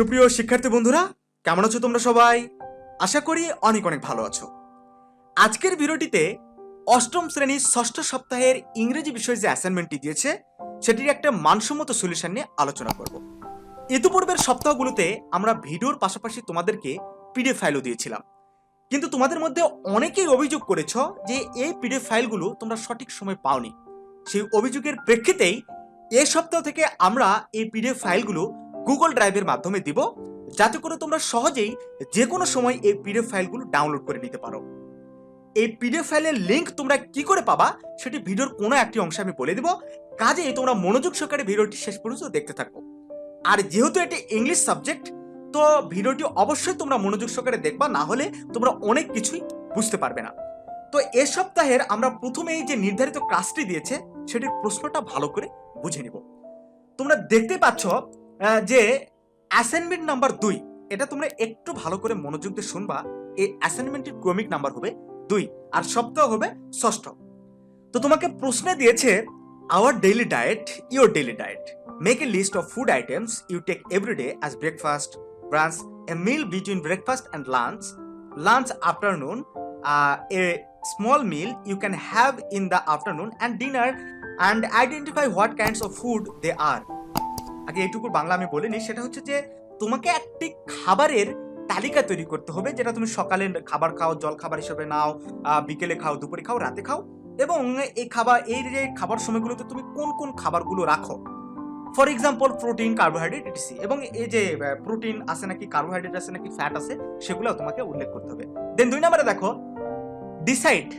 সুপ্রিয় শিক্ষার্থী বন্ধুরা, কেমন আছো তোমরা সবাই? আশা করি অনেক অনেক ভালো আছো। আজকের ভিডিওটিতে অষ্টম শ্রেণীর ষষ্ঠ সপ্তাহের ইংরেজি বিষয় যে অ্যাসাইনমেন্টটি দিয়েছে সেটির একটা মানসম্মত সলিউশন নিয়ে আলোচনা করব। ইতিপূর্বের সপ্তাহগুলোতে আমরা ভিডিওর পাশাপাশি তোমাদেরকে পিডিএফ ফাইলও দিয়েছিলাম, কিন্তু তোমাদের মধ্যে অনেকেই অভিযোগ করেছ যে এই পিডিএফ ফাইলগুলো তোমরা সঠিক সময় পাওনি। সেই অভিযোগের প্রেক্ষিতেই এই সপ্তাহ থেকে আমরা এই পিডিএফ ফাইলগুলো গুগল ড্রাইভের মাধ্যমে দিব, যাতে করে তোমরা সহজেই যে কোনো সময় এই পিডিএফ ফাইলগুলো ডাউনলোড করে নিতে পারো। এই পিডিএফ ফাইলের লিংক তোমরা কি করে পাবা সেটি ভিডিওর কোনো একটি অংশে আমি বলে দিব, কাজেই তোমরা মনোযোগ সহকারে ভিডিওটি শেষ পর্যন্ত দেখতে থাকো। আর যেহেতু এটি ইংলিশ সাবজেক্ট, তো ভিডিওটি অবশ্যই তোমরা মনোযোগ সহকারে দেখবা, না হলে তোমরা অনেক কিছুই বুঝতে পারবে না। তো এ সপ্তাহের আমরা প্রথমেই যে নির্ধারিত ক্লাসটি দিয়েছে সেটির প্রশ্নটা ভালো করে বুঝে নিব। তোমরা দেখতে পাচ্ছ যে অ্যাসাইনমেন্ট নাম্বার 2, এটা তোমরা একটু ভালো করে মনোযোগ দিয়ে শুনবা। এই অ্যাসাইনমেন্টের ক্রমিক নাম্বার হবে 2 আর সপ্তাহ হবে ষষ্ঠ। তো তোমাকে প্রশ্নে দিয়েছে our daily diet, your daily diet, make a list of food items you take everyday as breakfast, brunch, a meal between breakfast and lunch, lunch afternoon, a small meal you can have in the afternoon and dinner, and identify what kinds of food they are. আগে এইটুকু বাংলা আমি বলিনি, সেটা হচ্ছে যে তোমাকে একটি খাবারের তালিকা তৈরি করতে হবে, যেটা তুমি সকালে খাবার খাও, জল খাবার হিসেবে নাও, বিকেলে খাও, দুপুরে খাও, রাতে খাও, এবং এই যে খাবার সময়গুলোতে তুমি কোন কোন খাবারগুলো রাখো। For example protein, carbohydrate, etc, এবং এই যে প্রোটিন আছে নাকি, কার্বোহাইড্রেট আছে নাকি, ফ্যাট আছে, সেগুলো তোমাকে উল্লেখ করতে হবে। দেন 2 নম্বরে দেখো, decide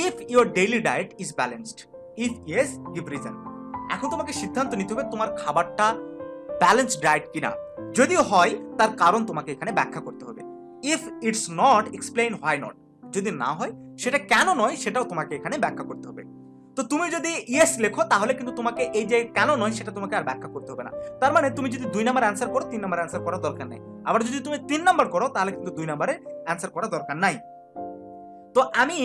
if your daily diet is balanced, if yes give reason. এখন তোমাকে সিদ্ধান্ত নিতে হবে তোমার খাবারটা ব্যালেন্সড ডায়েট কিনা। যদি হয় তার কারণ তোমাকে এখানে ব্যাখ্যা করতে হবে। If it's not, explain why not. যদি না হয় সেটা কেন নয় সেটাও তোমাকে এখানে ব্যাখ্যা করতে হবে। তো তুমি যদি ইয়েস লেখো তাহলে কিন্তু তোমাকে এই যে কেন নয় সেটা তোমাকে আর ব্যাখ্যা করতে হবে না। তার মানে তুমি যদি 2 নাম্বার অ্যান্সার করো, 3 নাম্বার অ্যান্সার করার দরকার নাই। আবার যদি তুমি 3 নাম্বার করো তাহলে কিন্তু 2 নাম্বারে অ্যান্সার করা দরকার নাই। তো আমি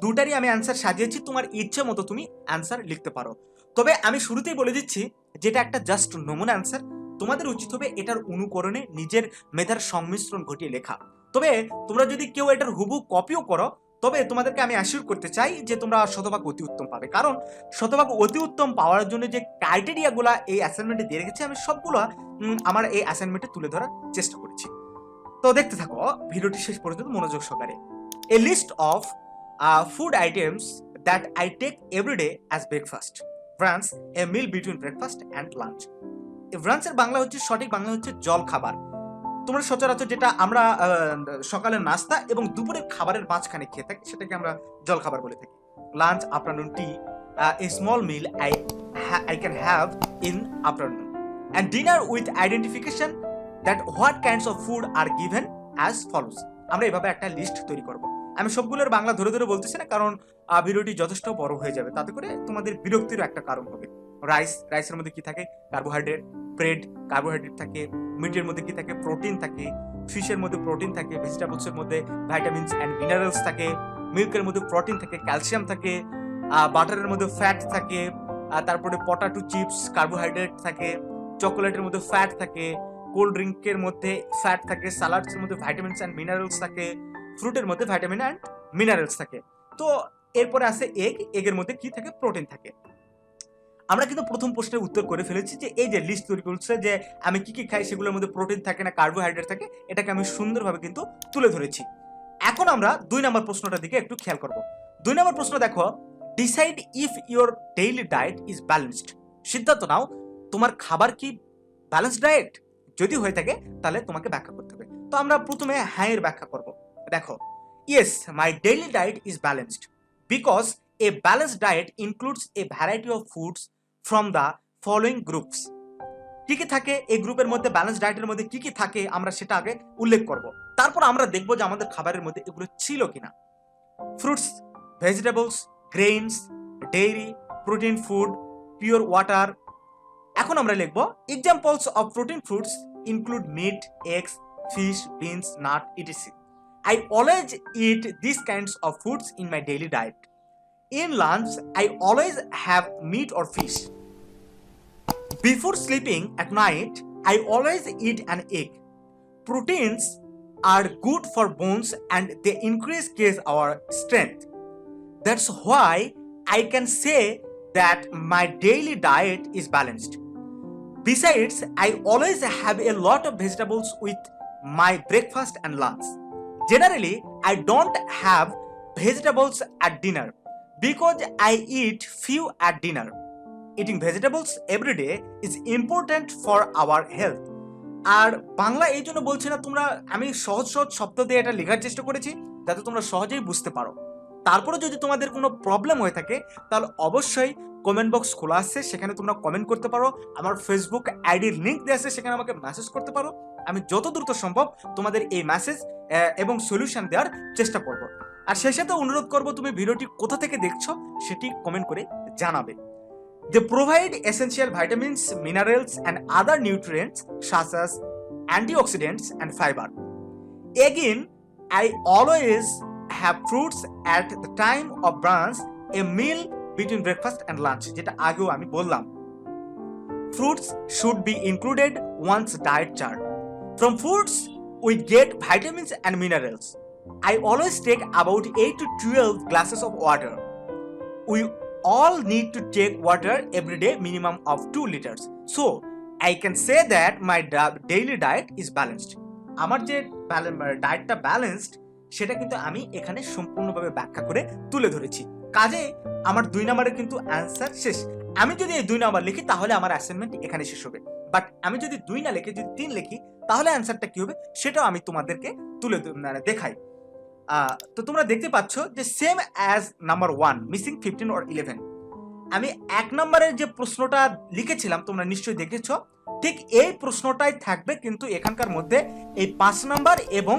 দুটারই আমি অ্যান্সার সাজিয়েছি, তোমার ইচ্ছে মতো তুমি অ্যান্সার লিখতে পারো। তবে আমি শুরুতেই বলে দিচ্ছি যেটা একটা জাস্ট নমুনা অ্যান্সার, তোমাদের উচিত হবে এটার অনুকরণে নিজের মেধার সংমিশ্রণ ঘটিয়ে লেখা। তবে তোমরা যদি কেউ এটার হুবহু কপিও করো, তবে তোমাদেরকে আমি অ্যাসিওর করতে চাই যে তোমরা শতভাগ অতি উত্তম পাবে, কারণ শতভাগ অতি উত্তম পাওয়ার জন্য যে ক্রাইটেরিয়াগুলো এই অ্যাসাইনমেন্টে দিয়ে রেখেছি আমি সবগুলো আমার এই অ্যাসাইনমেন্টে তুলে ধরার চেষ্টা করেছি। তো দেখতে থাকো ভিডিওটি শেষ পর্যন্ত মনোযোগ সহকারে। A list of food items that I take every day as breakfast. Brunch, a meal between breakfast and lunch. Brunch এর বাংলা হচ্ছে, সঠিক বাংলা হচ্ছে জল খাবার। তোমরা সচরাচর যেটা আমরা সকালের নাস্তা এবং দুপুরের খাবারের মাঝখানে খেয়ে থাকি সেটাকে আমরা জল খাবার বলে থাকি। Lunch, afternoon T, a small meal I can have in afternoon, and dinner with identification that what kinds of food are given as follows. আমরা এভাবে একটা লিস্ট তৈরি করব। আমি সবগুলোর বাংলা ধরে ধরে বলতেছি না, কারণ ভিডিওটি যথেষ্ট বড় হয়ে যাবে, তাতে করে তোমাদের বিরক্তির একটা কারণ হবে। রাইসের মধ্যে কি থাকে? কার্বোহাইড্রেট। ব্রেড, কার্বোহাইড্রেট থাকে। মিটের মধ্যে কি থাকে? প্রোটিন থাকে। ফিশের মধ্যে প্রোটিন থাকে। ভেজিটেবলসের মধ্যে ভাইটামিনস অ্যান্ড মিনারেলস থাকে। মিল্কের মধ্যে প্রোটিন থাকে, ক্যালসিয়াম থাকে। বাটারের মধ্যে ফ্যাট থাকে। তারপরে পটাটো চিপস কার্বোহাইড্রেট থাকে। চকোলেটের মধ্যে ফ্যাট থাকে। কোল্ড ড্রিঙ্কের মধ্যে ফ্যাট থাকে। সালাডসের মধ্যে ভাইটামিনস অ্যান্ড মিনারেলস থাকে। ফ্রুটের মধ্যে ভাইটামিন অ্যান্ড মিনারেলস থাকে। তো এরপরে আছে এগের মধ্যে কি থাকে? প্রোটিন থাকে। আমরা কিন্তু প্রথম প্রশ্নের উত্তর করে ফেলেছি যে এই যে লিস্ট তৈরি করছে যে আমি কি কি খাই সেগুলোর মধ্যে প্রোটিন থাকে না কার্বোহাইড্রেট থাকে, এটাকে আমি সুন্দরভাবে কিন্তু তুলে ধরেছি। এখন আমরা 2 নম্বর প্রশ্নটার দিকে একটু খেয়াল করব। 2 নম্বর প্রশ্ন দেখো, decide if your daily diet is balanced. সিদ্ধান্ত নাও তোমার খাবার কি ব্যালেন্সড ডায়েট। যদি হয়ে থাকে তাহলে তোমাকে ব্যাখ্যা করতে হবে। তো আমরা প্রথমে হ্যাঁ এর ব্যাখ্যা করব। দেখো, yes my daily diet is balanced because A balanced diet includes a variety of foods from the following groups. কি কি থাকে এই গ্রুপের মধ্যে? ব্যালেন্স ডায়েটের মধ্যে কি কি থাকে আমরা সেটা আগে উল্লেখ করব, তারপর আমরা দেখব যে আমাদের খাবারের মধ্যে এগুলো ছিল কিনা। Fruits, vegetables, grains, dairy, protein food, pure water. এখন আমরা লিখব examples of protein foods include meat, eggs, fish, beans, nut, etc. I always eat these kinds of foods in my daily diet. In lunch, I always have meat or fish. Before sleeping at night, I always eat an egg. Proteins are good for bones and they increase our strength. That's why I can say that my daily diet is balanced. Besides, I always have a lot of vegetables with my breakfast and lunch. Generally, I don't have vegetables at dinner because I eat few at dinner. Eating vegetables every day is important for our health. আর বাংলা এই জন্য বলছি না, তোমরা আমি সহজ সহজ শব্দ দিয়ে এটা লেখার চেষ্টা করেছি যাতে তোমরা সহজেই বুঝতে পারো। তারপরে যদি তোমাদের কোনো প্রবলেম হয়ে থাকে তাহলে অবশ্যই কমেন্ট বক্স খোলা আছে, সেখানে তোমরা কমেন্ট করতে পারো। আমার ফেসবুক আইডির লিঙ্ক দেওয়া আছে, সেখানে আমাকে মেসেজ করতে পারো। আমি যত দ্রুত সম্ভব তোমাদের এই মেসেজ এবং সলিউশন দেওয়ার চেষ্টা করব। আর সেই সাথে অনুরোধ করব, তুমি ভিডিওটি কোথা থেকে দেখছো সেটি কমেন্ট করে জানাবে। They provide essential vitamins, minerals, and other nutrients such as antioxidants and fiber. Again, I always have fruits at the time of brunch, a meal between breakfast and lunch. যেটা আগেও আমি বললাম। Fruits should be included one's diet chart. From fruits, we get vitamins and minerals. I always take about 8 to 12 glasses of water. We all need to take water every day, minimum of 2 liters. So, I can say that my daily diet is balanced. আমার যে ডায়েটটা balanced সেটা কিন্তু আমি এখানে সম্পূর্ণভাবে ব্যাখ্যা করে তুলে ধরেছি। কাজে আমার 2 নম্বরের কিন্তু অ্যান্সার শেষ। আমি যদি এই 2 নম্বর লিখি তাহলে আমার অ্যাসাইনমেন্ট এখানে শেষ হবে, বাট আমি যদি 2 না লিখে যদি 3 লিখি তাহলে অ্যান্সারটা কি হবে সেটাও আমি তোমাদেরকে তুলে দেখাই। তো তোমরা দেখতে পাচ্ছ যে same as number 1 missing 15 or 11। আমি 1 নম্বরের যে প্রশ্নটা লিখেছিলাম তোমরা নিশ্চয়ই দেখেছ, ঠিক এই প্রশ্নটাই থাকবে, কিন্তু এখানকার মধ্যে এই 5 নম্বর এবং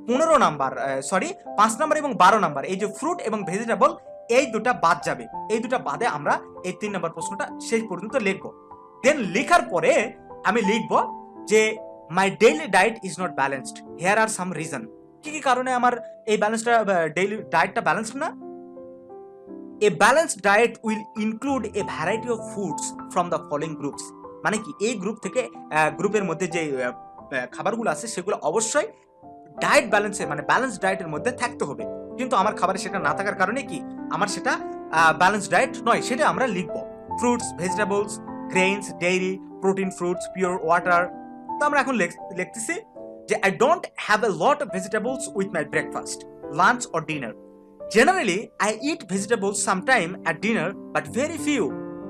15 নম্বর 5 নম্বর এবং 12 নম্বর এই যে ফ্রুট এবং ভেজিটেবল এই দুটা বাদ যাবে। এই দুটা বাদে আমরা এই 3 নম্বর প্রশ্নটা শেষ পর্যন্ত লিখবো। দেন লেখার পরে আমি লিখবো যে my daily diet is not balanced, here are some reason. কি কি কারণে আমার এই ব্যালেন্সটা ডেইলি ডায়েটটা ব্যালেন্সড না? A balanced diet will include a variety of foods from the following groups. মানে কি, এই গ্রুপ থেকে গ্রুপের মধ্যে যে খাবারগুলো আছে সেগুলো অবশ্যই ডায়েট ব্যালেন্সে মানে ব্যালেন্স ডায়েটের মধ্যে থাকতে হবে। কিন্তু আমার খাবারে সেটা না থাকার কারণে কি আমার সেটা ব্যালেন্স ডায়েট নয়, সেটা আমরা লিখবো। Fruits, vegetables, grains, dairy, protein, fruits, pure water. তো আমরা এখন লিখতেছি যে I don't have a lot of vegetables with my breakfast, lunch or dinner. Generally, I eat vegetables sometime at dinner, but very few,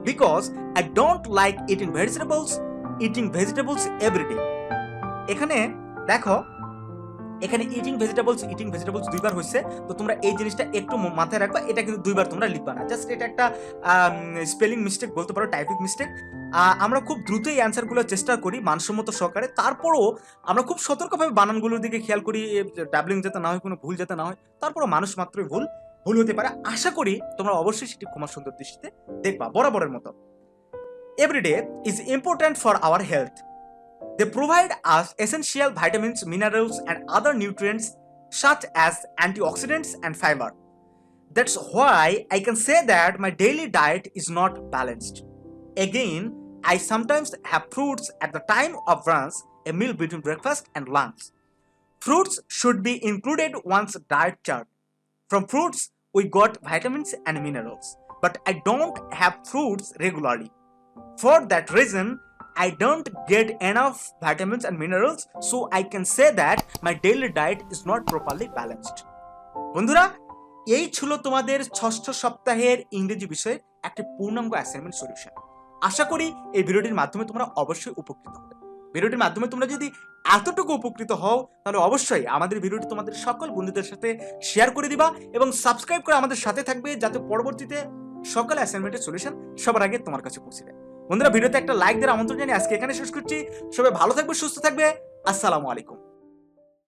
because I don't like eating vegetables every day. এখানে দেখো, এখানে eating vegetables 2 বার হয়েছে, তো তোমরা এই জিনিসটা একটু মাথায় রাখবা। এটা কিন্তু 2 বার তোমরা লিখবা না, জাস্ট এটা একটা স্পেলিং মিস্টেক বলতে পারো, টাইপিং মিস্টেক। আমরা খুব দ্রুত এই অ্যান্সারগুলো চেষ্টা করি মানসম্মত সহকারে, তারপরও আমরা খুব সতর্কভাবে বানানগুলোর দিকে খেয়াল করি, ডাবলিং যাতে না হয়, কোনো ভুল যাতে না হয়। তারপরও মানুষ মাত্রই ভুল হতে পারে। আশা করি তোমরা অবশ্যই সেটি খুব সুন্দর দৃষ্টিতে দেখবা বরাবরের মতো। Every day is important for our health. They provide us essential vitamins, minerals, and other nutrients such as antioxidants and fiber. That's why I can say that my daily diet is not balanced. Again, I sometimes have fruits at the time of brunch, a meal between breakfast and lunch. Fruits should be included one's diet chart. From fruits, we got vitamins and minerals, but I don't have fruits regularly. For that reason, I don't get enough vitamins and minerals, so I can say that my daily diet is not properly balanced. বন্ধুরা, এই ছিল তোমাদের 6ষ্ঠ সপ্তাহের ইংরেজি বিষয়ের একটা পূর্ণাঙ্গ assignment solution. আশা করি এই ভিডিওটির মাধ্যমে তোমরা অবশ্যই উপকৃত হবে। ভিডিওটির মাধ্যমে তোমরা যদি এতটুকু উপকৃত হও তাহলে অবশ্যই আমাদের ভিডিওটি তোমাদের সকল বন্ধুদের সাথে শেয়ার করে দিবা এবং সাবস্ক্রাইব করে আমাদের সাথে থাকবে, যাতে পরবর্তীতে সকল অ্যাসাইনমেন্টের সলিউশন সবার আগে তোমার কাছে পৌঁছে যায়। বন্ধুরা, ভিডিওতে একটা লাইক দেওয়ার আমন্ত্রণ জানিয়ে আজকে এখানে শেষ করছি। সবাই ভালো থাকবে, সুস্থ থাকবে। আসসালামু আলাইকুম।